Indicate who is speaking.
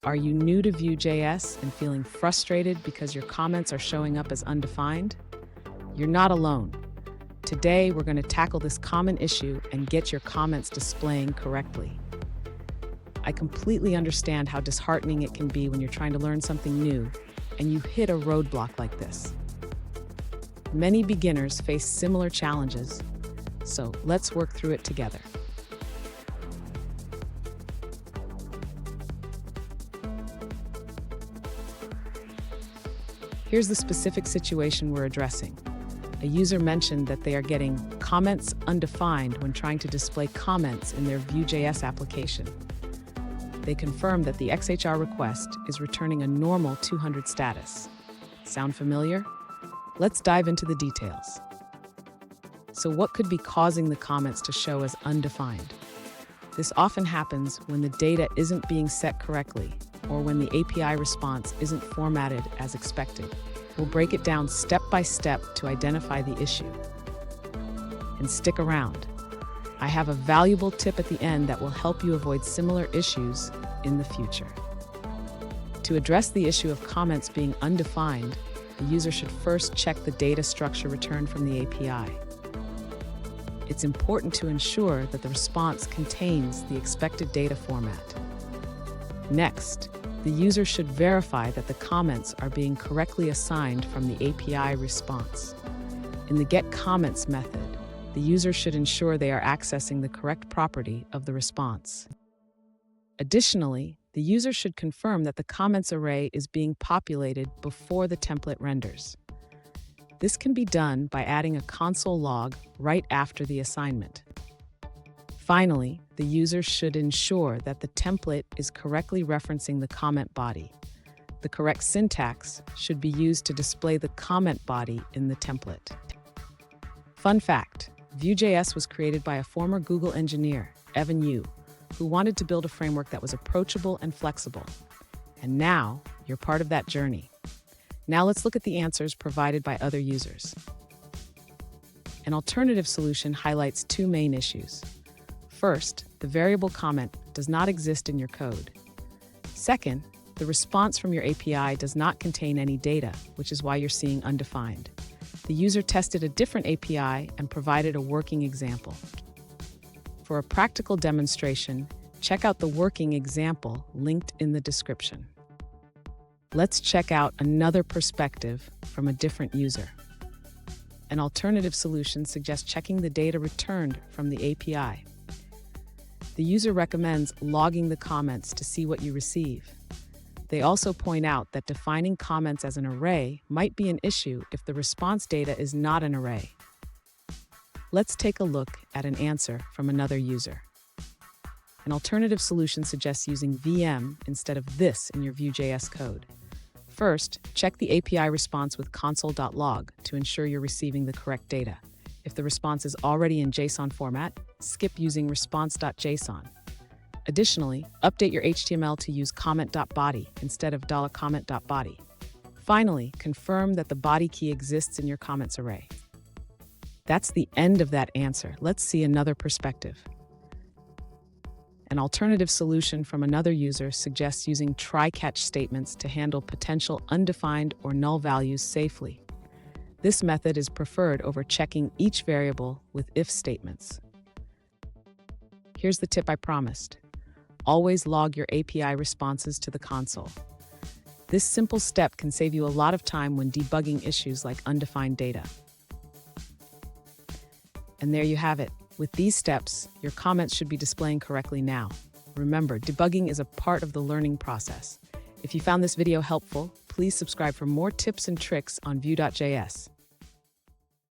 Speaker 1: Are you new to Vue.js and feeling frustrated because your comments are showing up as undefined? You're not alone. Today, we're going to tackle this common issue and get your comments displaying correctly. I completely understand how disheartening it can be when you're trying to learn something new and you hit a roadblock like this. Many beginners face similar challenges, so let's work through it together. Here's the specific situation we're addressing. A user mentioned that they are getting comments undefined when trying to display comments in their Vue.js application. They confirm that the XHR request is returning a normal 200 status. Sound familiar? Let's dive into the details. So what could be causing the comments to show as undefined? This often happens when the data isn't being set correctly or when the API response isn't formatted as expected. We'll break it down step by step to identify the issue. And stick around. I have a valuable tip at the end that will help you avoid similar issues in the future. To address the issue of comments being undefined, the user should first check the data structure returned from the API. It's important to ensure that the response contains the expected data format. Next, the user should verify that the comments are being correctly assigned from the API response. In the getComments method, the user should ensure they are accessing the correct property of the response. Additionally, the user should confirm that the comments array is being populated before the template renders. This can be done by adding a console log right after the assignment. Finally, the user should ensure that the template is correctly referencing the comment body. The correct syntax should be used to display the comment body in the template. Fun fact, Vue.js was created by a former Google engineer, Evan You, who wanted to build a framework that was approachable and flexible. And now, you're part of that journey. Now let's look at the answers provided by other users. An alternative solution highlights two main issues. First, the variable comment does not exist in your code. Second, the response from your API does not contain any data, which is why you're seeing undefined. The user tested a different API and provided a working example. For a practical demonstration, check out the working example linked in the description. Let's check out another perspective from a different user. An alternative solution suggests checking the data returned from the API. The user recommends logging the comments to see what you receive. They also point out that defining comments as an array might be an issue if the response data is not an array. Let's take a look at an answer from another user. An alternative solution suggests using VM instead of this in your Vue.js code. First, check the API response with console.log to ensure you're receiving the correct data. If the response is already in JSON format, skip using response.json. Additionally, update your HTML to use comment.body instead of $comment.body. Finally, confirm that the body key exists in your comments array. That's the end of that answer. Let's see another perspective. An alternative solution from another user suggests using try-catch statements to handle potential undefined or null values safely. This method is preferred over checking each variable with if statements. Here's the tip I promised. Always log your API responses to the console. This simple step can save you a lot of time when debugging issues like undefined data. And there you have it. With these steps, your comments should be displaying correctly now. Remember, debugging is a part of the learning process. If you found this video helpful, please subscribe for more tips and tricks on Vue.js.